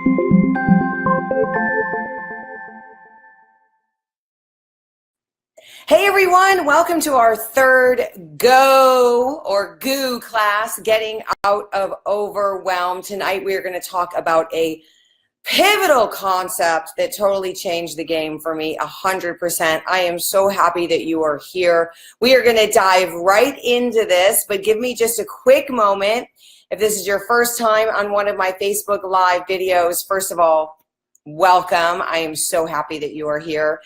Hey everyone, welcome to our third GO class, Getting Out of Overwhelm. Tonight we are going to talk about a pivotal concept that totally changed the game for me 100%. I am so happy that you are here. We are going to dive right into this, but give me just a quick moment. If this is your first time on one of my Facebook Live videos, first of all, welcome. I am so happy that you are here.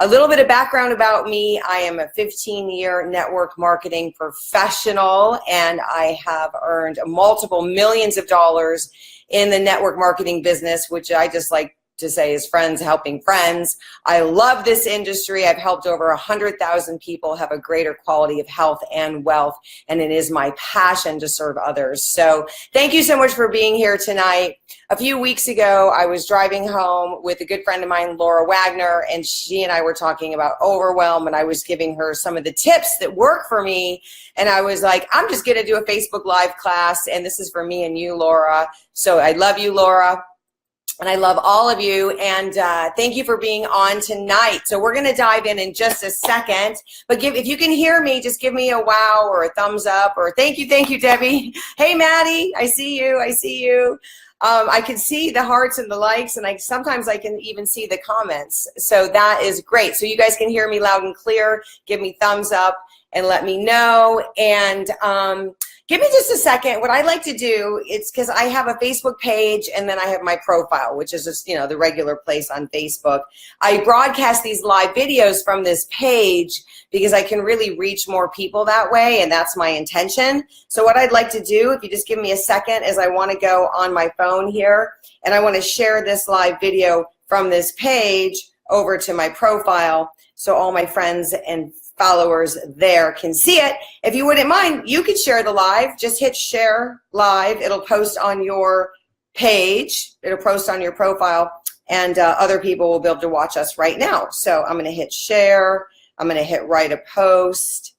A little bit of background about me. I am a 15-year network marketing professional, and I have earned multiple millions of dollars in the network marketing business, which I just like to say is friends helping friends. I love this industry. I've helped over 100,000 people have a greater quality of health and wealth, and it is my passion to serve others. So thank you so much for being here tonight. A few weeks ago, I was driving home with a good friend of mine, Laura Wagner, and she and I were talking about overwhelm, and I was giving her some of the tips that work for me. And I was like, I'm just going to do a Facebook Live class, and this is for me and you, Laura. So I love you, Laura. And I love all of you, and thank you for being on tonight. So we're going to dive in just a second, but if you can hear me, just give me a wow or a thumbs up, or thank you, Debbie. Hey, Maddie, I see you. I can see the hearts and the likes, and sometimes I can even see the comments. So that is great. So you guys can hear me loud and clear. Give me thumbs up and let me know. And give me just a second. What I like to do, it's because I have a Facebook page and then I have my profile, which is just, the regular place on Facebook. I broadcast these live videos from this page because I can really reach more people that way, and that's my intention. So what I'd like to do, if you just give me a second, is I want to go on my phone here and I want to share this live video from this page over to my profile so all my friends and followers there can see it. If you wouldn't mind, you could share the live. Just hit share live. It'll post on your page. It'll post on your profile, and other people will be able to watch us right now. So I'm going to hit share. I'm going to hit write a post,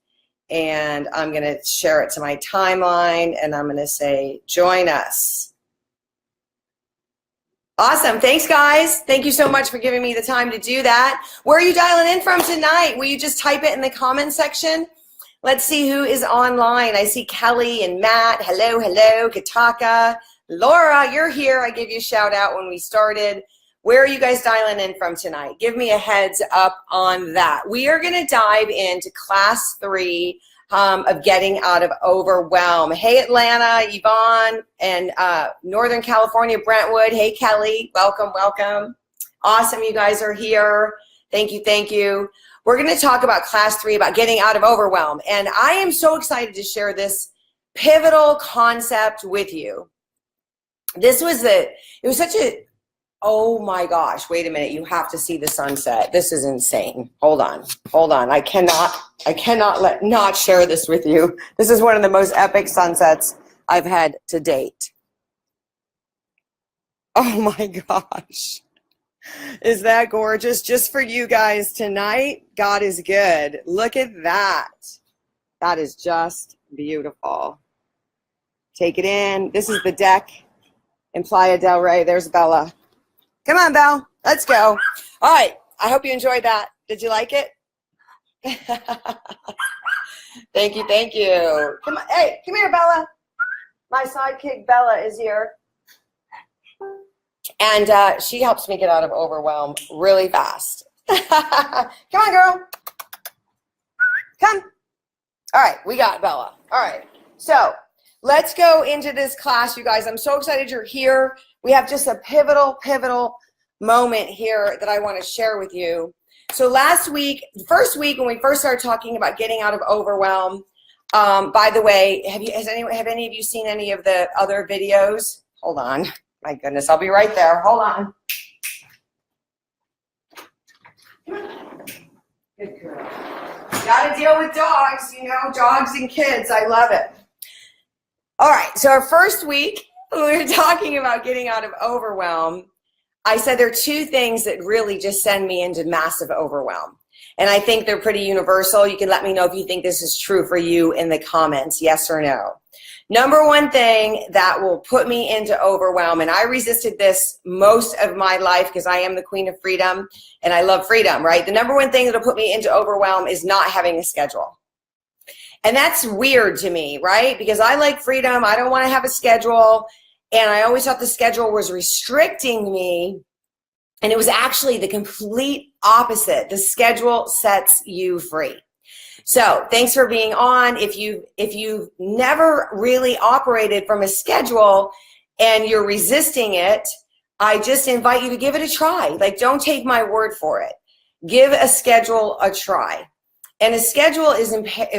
and I'm going to share it to my timeline, and I'm going to say join us. Awesome. Thanks, guys. Thank you so much for giving me the time to do that. Where are you dialing in from tonight? Will you just type it in the comment section? Let's see who is online. I see Kelly and Matt. Hello, Kataka. Laura, you're here. I gave you a shout out when we started. Where are you guys dialing in from tonight? Give me a heads up on that. We are going to dive into class 3 of Getting Out of Overwhelm. Hey, Atlanta, Yvonne, and Northern California, Brentwood. Hey, Kelly, welcome. Awesome, you guys are here. Thank you. We're going to talk about class 3, about getting out of overwhelm. And I am so excited to share this pivotal concept with you. It was such a, oh my gosh, wait a minute, you have to see the sunset. This is insane. Hold on. I cannot not share this with you. This is one of the most epic sunsets I've had to date. Oh my gosh. Is that gorgeous? Just for you guys tonight. God is good. Look at that. That is just beautiful. Take it in. This is the deck in Playa del Rey. There's Bella. Come on, Belle. Let's go. All right. I hope you enjoyed that. Did you like it? Thank you. Come on. Hey, come here, Bella. My sidekick, Bella, is here. And she helps me get out of overwhelm really fast. Come on, girl. Come. All right. We got Bella. All right. So let's go into this class, you guys. I'm so excited you're here. We have just a pivotal moment here that I want to share with you. So last week, first week when we first started talking about getting out of overwhelm, by the way, have any of you seen any of the other videos? Hold on. My goodness, I'll be right there. Hold on. Good girl. Got to deal with dogs, dogs and kids. I love it. All right, so our first week, when we were talking about getting out of overwhelm, I said there are 2 things that really just send me into massive overwhelm. And I think they're pretty universal. You can let me know if you think this is true for you in the comments, yes or no. Number one thing that will put me into overwhelm, and I resisted this most of my life because I am the queen of freedom and I love freedom, right? The number one thing that'll put me into overwhelm is not having a schedule. And that's weird to me, right? Because I like freedom. I don't want to have a schedule. And I always thought the schedule was restricting me. And it was actually the complete opposite. The schedule sets you free. So thanks for being on. If you've never really operated from a schedule and you're resisting it, I just invite you to give it a try. Like, don't take my word for it. Give a schedule a try. And a schedule is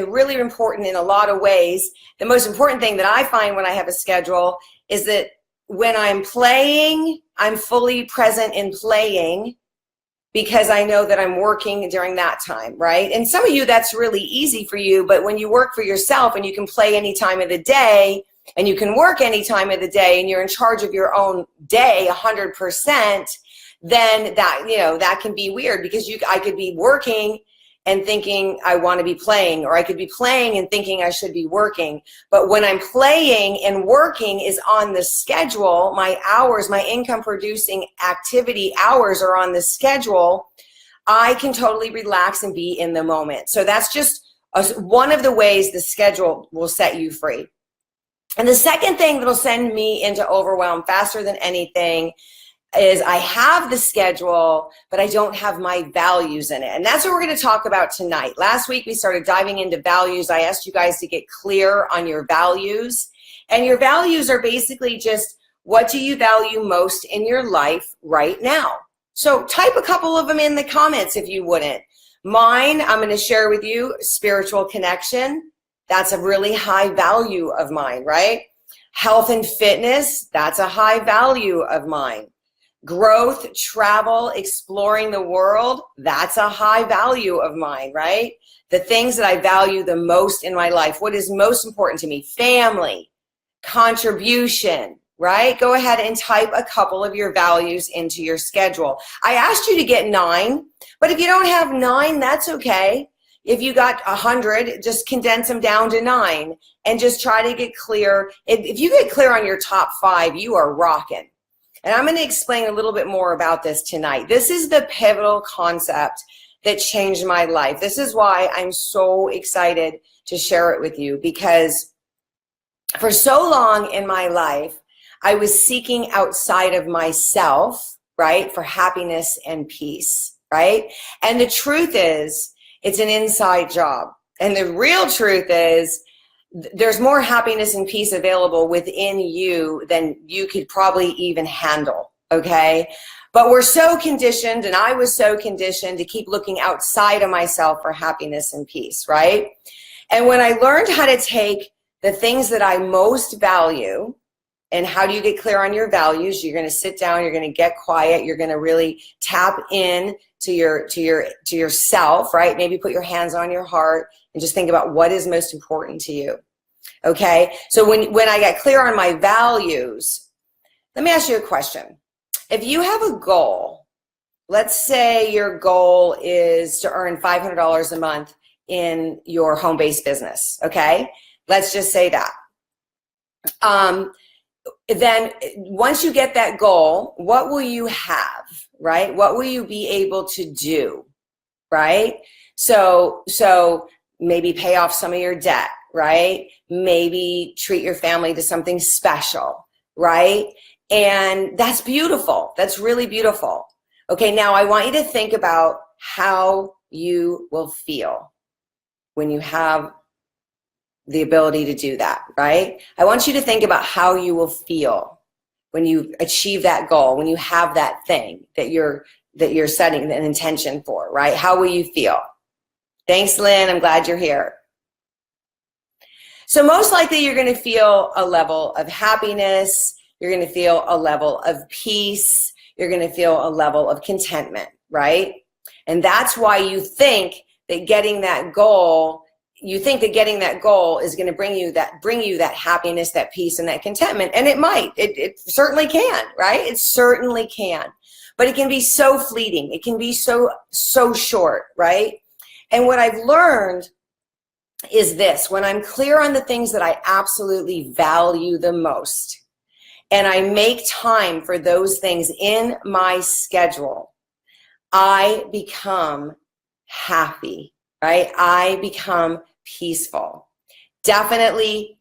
really important in a lot of ways. The most important thing that I find when I have a schedule is that when I'm playing, I'm fully present in playing, because I know that I'm working during that time, right? And some of you, that's really easy for you, but when you work for yourself and you can play any time of the day and you can work any time of the day and you're in charge of your own day 100%, then that, that can be weird, because I could be working and thinking I want to be playing, or I could be playing and thinking I should be working. But when I'm playing and working is on the schedule, my hours, my income producing activity hours are on the schedule, I can totally relax and be in the moment. So that's just one of the ways the schedule will set you free. And the second thing that'll send me into overwhelm faster than anything is I have the schedule, but I don't have my values in it. And that's what we're going to talk about tonight. Last week, we started diving into values. I asked you guys to get clear on your values. And your values are basically just, what do you value most in your life right now? So type a couple of them in the comments if you wouldn't. Mine, I'm going to share with you, spiritual connection. That's a really high value of mine, right? Health and fitness, that's a high value of mine. Growth, travel, exploring the world, that's a high value of mine, right? The things that I value the most in my life, what is most important to me? Family, contribution, right? Go ahead and type a couple of your values into your schedule. I asked you to get 9, but if you don't have 9, that's okay. If you got 100, just condense them down to 9 and just try to get clear. If you get clear on your top 5, you are rocking. And I'm going to explain a little bit more about this tonight. This is the pivotal concept that changed my life. This is why I'm so excited to share it with you, because for so long in my life, I was seeking outside of myself, right, for happiness and peace, right? And the truth is, it's an inside job. And the real truth is, there's more happiness and peace available within you than you could probably even handle, okay? But we're so conditioned, and I was so conditioned to keep looking outside of myself for happiness and peace, right? And when I learned how to take the things that I most value, and how do you get clear on your values? You're going to sit down, you're going to get quiet, you're going to really tap in to yourself, right? Maybe put your hands on your heart and just think about what is most important to you. Okay, so when I got clear on my values, let me ask you a question. If you have a goal, let's say your goal is to earn $500 a month in your home-based business, okay? Let's just say that. Then once you get that goal, what will you have, right? What will you be able to do, right? So maybe pay off some of your debt, right? Maybe treat your family to something special, right? And that's beautiful. That's really beautiful. Okay, now I want you to think about how you will feel when you have the ability to do that, right? I want you to think about how you will feel when you achieve that goal, when you have that thing that you're setting an intention for, right? How will you feel? Thanks, Lynn. I'm glad you're here. So most likely you're going to feel a level of happiness. You're going to feel a level of peace. You're going to feel a level of contentment, right? And that's why you think that getting that goal is going to bring you that happiness, that peace, and that contentment. And it might. It certainly can, right? It certainly can. But it can be so fleeting. It can be so short, right? And what I've learned is this: when I'm clear on the things that I absolutely value the most, and I make time for those things in my schedule, I become happy, right? I become peaceful. Definitely,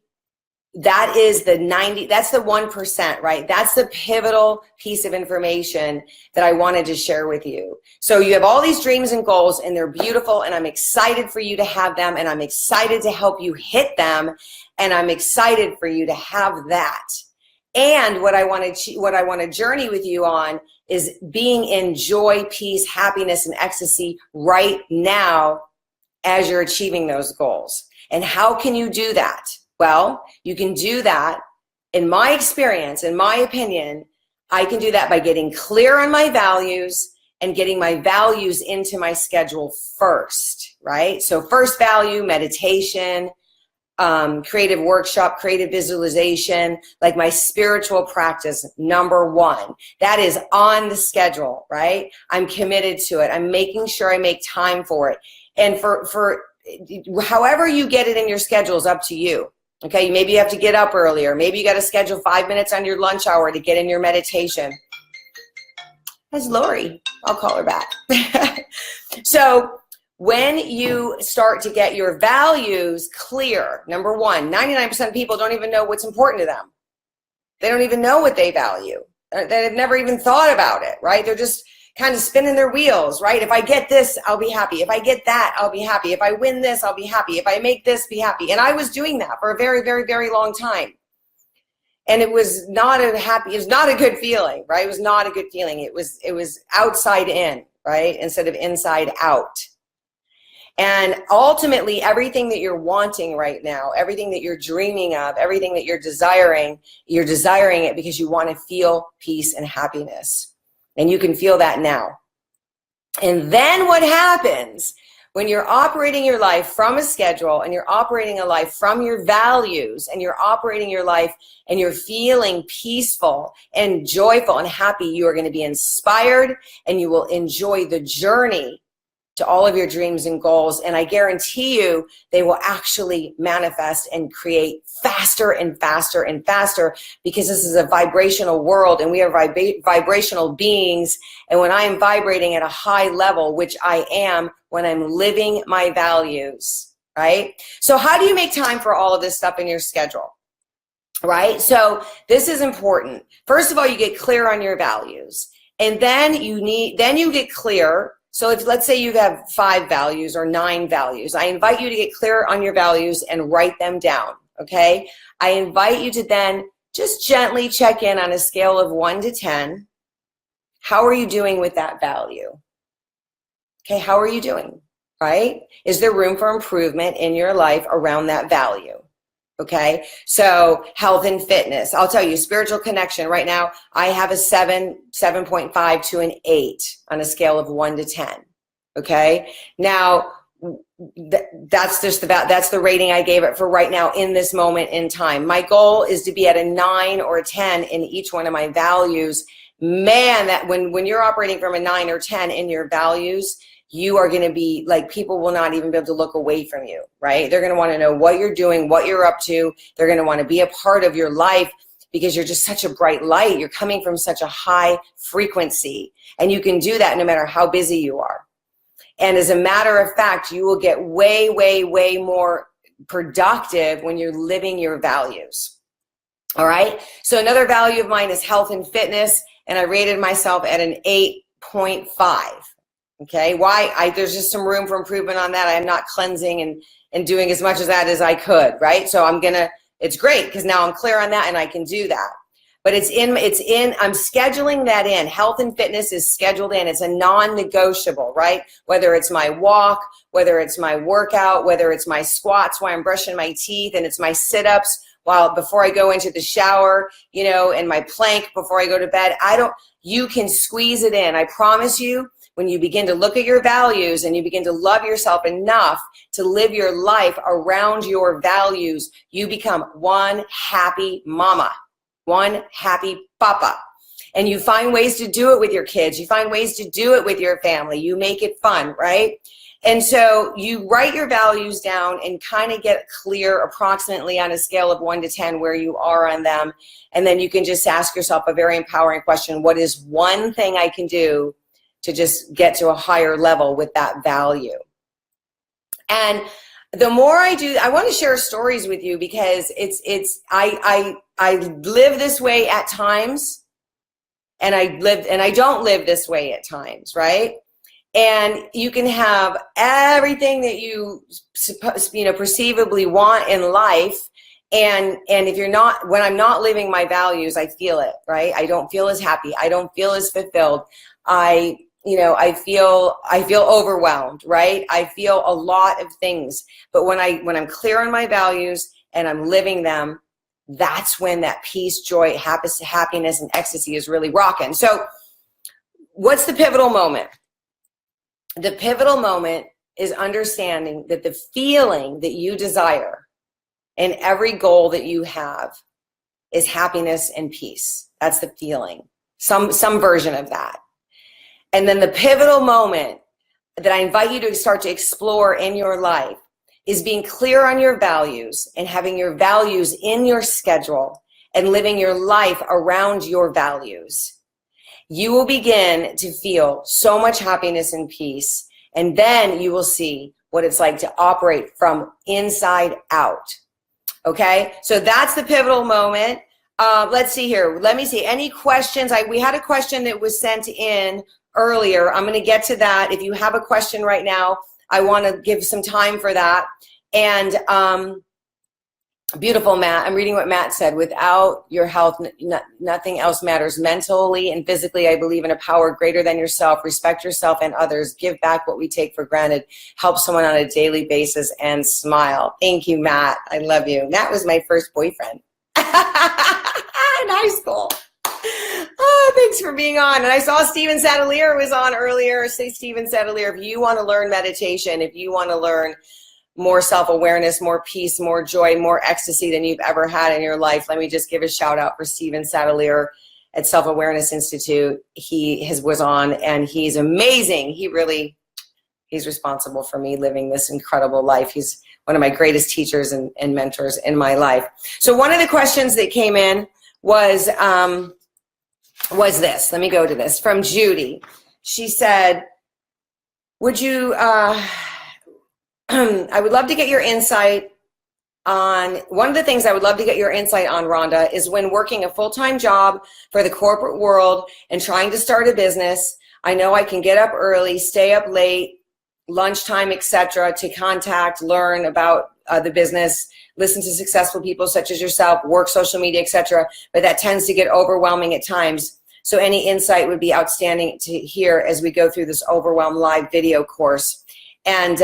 that is that's the 1%, right? That's the pivotal piece of information that I wanted to share with you. So you have all these dreams and goals, and they're beautiful, and I'm excited for you to have them, and I'm excited to help you hit them, and I'm excited for you to have that. And what I want to journey with you on is being in joy, peace, happiness, and ecstasy right now as you're achieving those goals. And how can you do that? Well, you can do that, in my experience, in my opinion, I can do that by getting clear on my values and getting my values into my schedule first, right? So first value, meditation, creative workshop, creative visualization, like my spiritual practice, number one. That is on the schedule, right? I'm committed to it. I'm making sure I make time for it. And for however you get it in your schedule is up to you. Okay, maybe you have to get up earlier. Maybe you got to schedule 5 minutes on your lunch hour to get in your meditation. That's Lori. I'll call her back. So when you start to get your values clear, number one, 99% of people don't even know what's important to them. They don't even know what they value. They've never even thought about it, right? They're just kind of spinning their wheels, right? If I get this, I'll be happy. If I get that, I'll be happy. If I win this, I'll be happy. If I make this, be happy. And I was doing that for a very, very, very long time. And it was not a good feeling, right? It was not a good feeling. It was outside in, right? Instead of inside out. And ultimately, everything that you're wanting right now, everything that you're dreaming of, everything that you're desiring it because you want to feel peace and happiness. And you can feel that now. And then what happens when you're operating your life from a schedule, and you're operating a life from your values, and you're operating your life and you're feeling peaceful and joyful and happy, you are going to be inspired, and you will enjoy the journey to all of your dreams and goals. And I guarantee you they will actually manifest and create faster and faster and faster, because this is a vibrational world, and we are vibrational beings. And when I am vibrating at a high level, which I am when I'm living my values, right? So how do you make time for all of this stuff in your schedule? Right? So this is important. First of all, you get clear on your values, and then you get clear. So if, let's say you have 5 values or 9 values, I invite you to get clear on your values and write them down, okay? I invite you to then just gently check in on a scale of 1 to 10. How are you doing with that value? Okay, how are you doing, right? Is there room for improvement in your life around that value? Okay, so health and fitness. I'll tell you, spiritual connection. Right now, I have a 7.5 to an 8 on a scale of 1 to 10. Okay, now that's the rating I gave it for right now in this moment in time. My goal is to be at a 9 or a 10 in each one of my values. Man, that when you're operating from a 9 or 10 in your values, you are going to be like, people will not even be able to look away from you, right? They're going to want to know what you're doing, what you're up to. They're going to want to be a part of your life because you're just such a bright light. You're coming from such a high frequency, and you can do that no matter how busy you are. And as a matter of fact, you will get way, way, way more productive when you're living your values. All right. So another value of mine is health and fitness, and I rated myself at an 8.5. Okay, why? There's just some room for improvement on that. I'm not cleansing and doing as much of that as I could, right? So it's great because now I'm clear on that and I can do that. But I'm scheduling that in. Health and fitness is scheduled in. It's a non-negotiable, right? Whether it's my walk, whether it's my workout, whether it's my squats while I'm brushing my teeth, and it's my sit-ups before I go into the shower, and my plank before I go to bed. You can squeeze it in. I promise you, when you begin to look at your values and you begin to love yourself enough to live your life around your values, you become one happy mama, one happy papa. And you find ways to do it with your kids. You find ways to do it with your family. You make it fun, right? And so you write your values down and kind of get clear approximately on a scale of 1 to 10 where you are on them. And then you can just ask yourself a very empowering question. What is one thing I can do to just get to a higher level with that value? And the more I do, I want to share stories with you because I live this way at times, and I don't live this way at times, right? And you can have everything that you perceivably want in life, and if you're not, when I'm not living my values, I feel it, right? I don't feel as happy. I don't feel as fulfilled. I feel overwhelmed, right? I feel a lot of things. But when I'm clear on my values and I'm living them, that's when that peace, joy, happiness, and ecstasy is really rocking. So what's the pivotal moment? The pivotal moment is understanding that the feeling that you desire in every goal that you have is happiness and peace. That's the feeling, some version of that. And then the pivotal moment that I invite you to start to explore in your life is being clear on your values and having your values in your schedule and living your life around your values. You will begin to feel so much happiness and peace, and then you will see what it's like to operate from inside out. Okay, so that's the pivotal moment. Let's see here. Let me see. Any questions? We had a question that was sent in earlier. I'm going to get to that. If you have a question right now, I want to give some time for that. And beautiful, Matt. I'm reading what Matt said. Without your health, nothing else matters. Mentally and physically, I believe in a power greater than yourself. Respect yourself and others. Give back what we take for granted. Help someone on a daily basis and smile. Thank you, Matt. I love you. Matt was my first boyfriend in high school. Oh, thanks for being on. And I saw Steven Sadalier was on earlier. Say, Steven Sadalier, if you want to learn meditation, if you want to learn more self-awareness, more peace, more joy, more ecstasy than you've ever had in your life, let me just give a shout out for Steven Sadalier at Self-Awareness Institute. He was on, and he's amazing. He's responsible for me living this incredible life. He's one of my greatest teachers and mentors in my life. So one of the questions that came in was this. Let me go to this from Judy. She said, would you, I would love to get your insight on, one of the things I would love to get your insight on, Rhonda, is when working a full-time job for the corporate world and trying to start a business, I know I can get up early, stay up late, lunchtime, etc., to contact, learn about the business, listen to successful people such as yourself, work social media, etc., but that tends to get overwhelming at times. So any insight would be outstanding to hear as we go through this Overwhelm live video course. And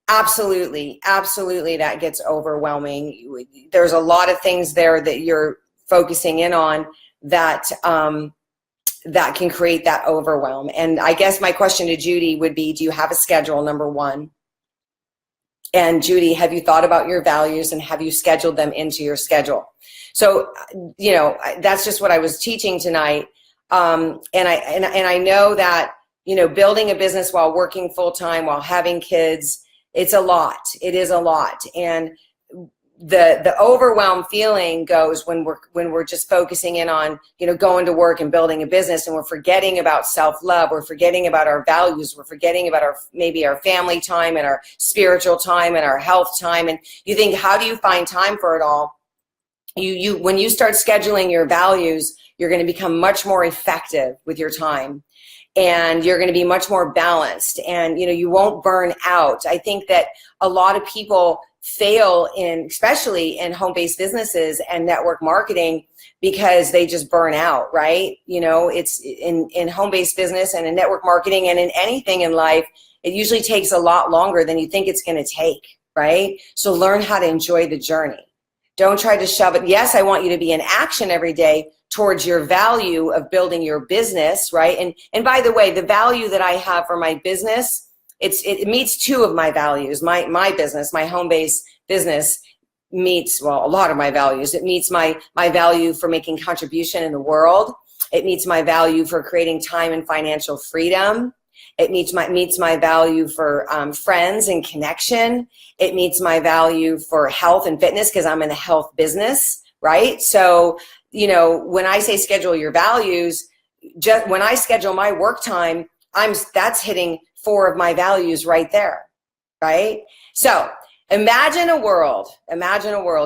absolutely, that gets overwhelming. There's a lot of things there that you're focusing in on that that can create that overwhelm. And I guess my question to Judy would be, do you have a schedule, number one? And Judy, have you thought about your values and have you scheduled them into your schedule? So, that's just what I was teaching tonight. And I know that, building a business while working full time, while having kids, it's a lot. It is a lot. And the overwhelm feeling goes when we're just focusing in on, going to work and building a business, and we're forgetting about self-love. We're forgetting about our values. We're forgetting about maybe our family time and our spiritual time and our health time. And you think, how do you find time for it all? When you start scheduling your values, you're going to become much more effective with your time. And you're going to be much more balanced, and you won't burn out. I think that a lot of people fail especially in home-based businesses and network marketing, because they just burn out, right? It's in home-based business and in network marketing and in anything in life, it usually takes a lot longer than you think it's going to take, right? So learn how to enjoy the journey. Don't try to shove it. Yes, I want you to be in action every day towards your value of building your business, right? And by the way, the value that I have for my business, it meets two of my values. My business, my home-based business meets, well, a lot of my values. It meets my value for making contribution in the world. It meets my value for creating time and financial freedom. It meets my value for friends and connection. It meets my value for health and fitness because I'm in the health business, right? So, you know, when I say schedule your values, just when I schedule my work time, that's hitting 4 of my values right there, right? So imagine a world,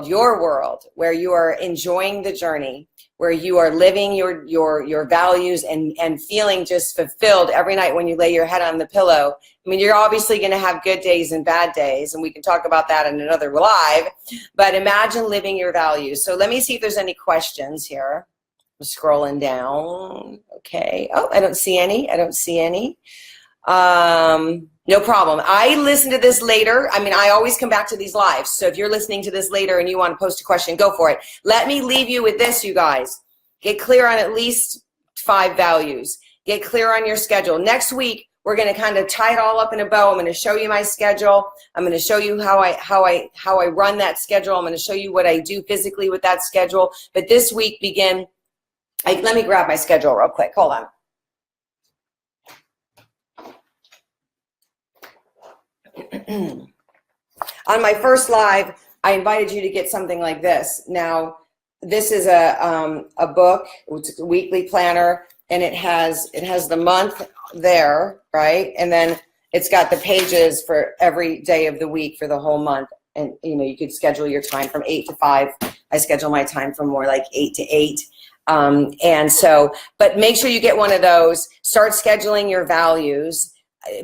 your world, where you are enjoying the journey, where you are living your values and feeling just fulfilled every night when you lay your head on the pillow. I mean, you're obviously going to have good days and bad days, and we can talk about that in another live, but imagine living your values. So let me see if there's any questions here. I'm scrolling down. Okay. Oh, I don't see any. No problem. I listen to this later. I mean, I always come back to these lives. So if you're listening to this later and you want to post a question, go for it. Let me leave you with this, you guys. Get clear on at least 5 values. Get clear on your schedule. Next week, we're going to kind of tie it all up in a bow. I'm going to show you my schedule. I'm going to show you how I run that schedule. I'm going to show you what I do physically with that schedule. But this week let me grab my schedule real quick. Hold on. On my first live, I invited you to get something like this. Now, this is a book. It's a weekly planner, and it has the month there, right? And then it's got the pages for every day of the week for the whole month. And you know, you could schedule your time from 8 to 5. I schedule my time from more like 8 to 8. And so, but make sure you get one of those. Start scheduling your values.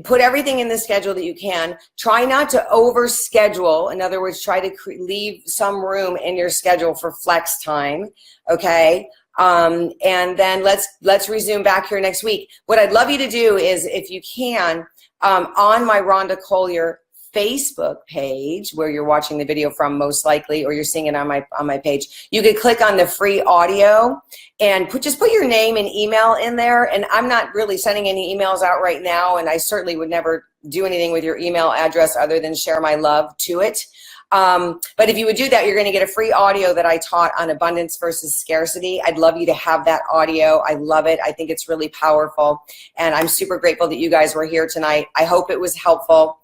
Put everything in the schedule that you can. Try not to overschedule. In other words, try to leave some room in your schedule for flex time. Okay. And then let's resume back here next week. What I'd love you to do is, if you can, on my Rhonda Collier Facebook page, where you're watching the video from most likely, or you're seeing it on my page, you could click on the free audio and just put your name and email in there. And I'm not really sending any emails out right now, and I certainly would never do anything with your email address other than share my love to it. But if you would do that, you're going to get a free audio that I taught on abundance versus scarcity. I'd love you to have that audio. I love it. I think it's really powerful, and I'm super grateful that you guys were here tonight. I hope it was helpful.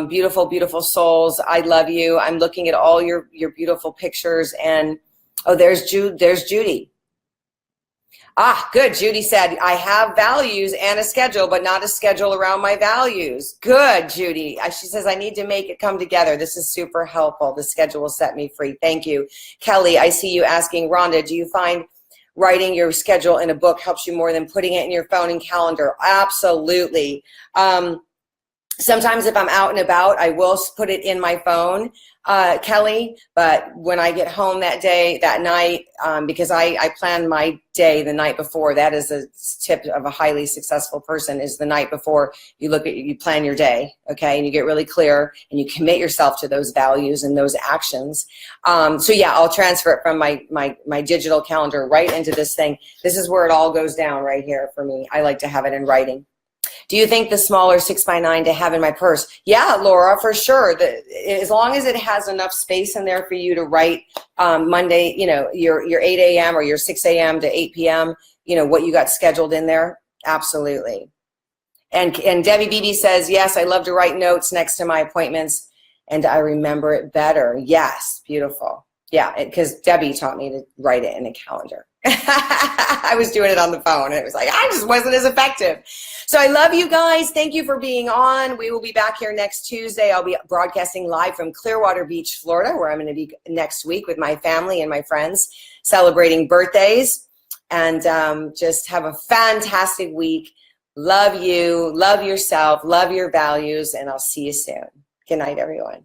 Beautiful, beautiful souls. I love you. I'm looking at all your beautiful pictures, and oh, there's Judy. Ah, good. Judy said, I have values and a schedule, but not a schedule around my values. Good, Judy. She says, I need to make it come together. This is super helpful. The schedule will set me free. Thank you. Kelly, I see you asking, Rhonda, do you find writing your schedule in a book helps you more than putting it in your phone and calendar? Absolutely. Sometimes if I'm out and about, I will put it in my phone, Kelly, but when I get home that night, because I plan my day the night before. That is a tip of a highly successful person, is the night before you plan your day, okay, and you get really clear and you commit yourself to those values and those actions. So yeah, I'll transfer it from my digital calendar right into this thing. This is where it all goes down right here for me. I like to have it in writing. Do you think the smaller 6x9 to have in my purse? Yeah, Laura, for sure. As long as it has enough space in there for you to write Monday, you know, your 8 a.m. or your 6 a.m. to 8 p.m., you know, what you got scheduled in there. Absolutely. And Debbie Beebe says, yes, I love to write notes next to my appointments, and I remember it better. Yes, beautiful. Yeah, because Debbie taught me to write it in a calendar. I was doing it on the phone, and it was like, I just wasn't as effective. So I love you guys. Thank you for being on. We will be back here next Tuesday. I'll be broadcasting live from Clearwater Beach, Florida, where I'm going to be next week with my family and my friends celebrating birthdays. And just have a fantastic week. Love you. Love yourself. Love your values. And I'll see you soon. Good night, everyone.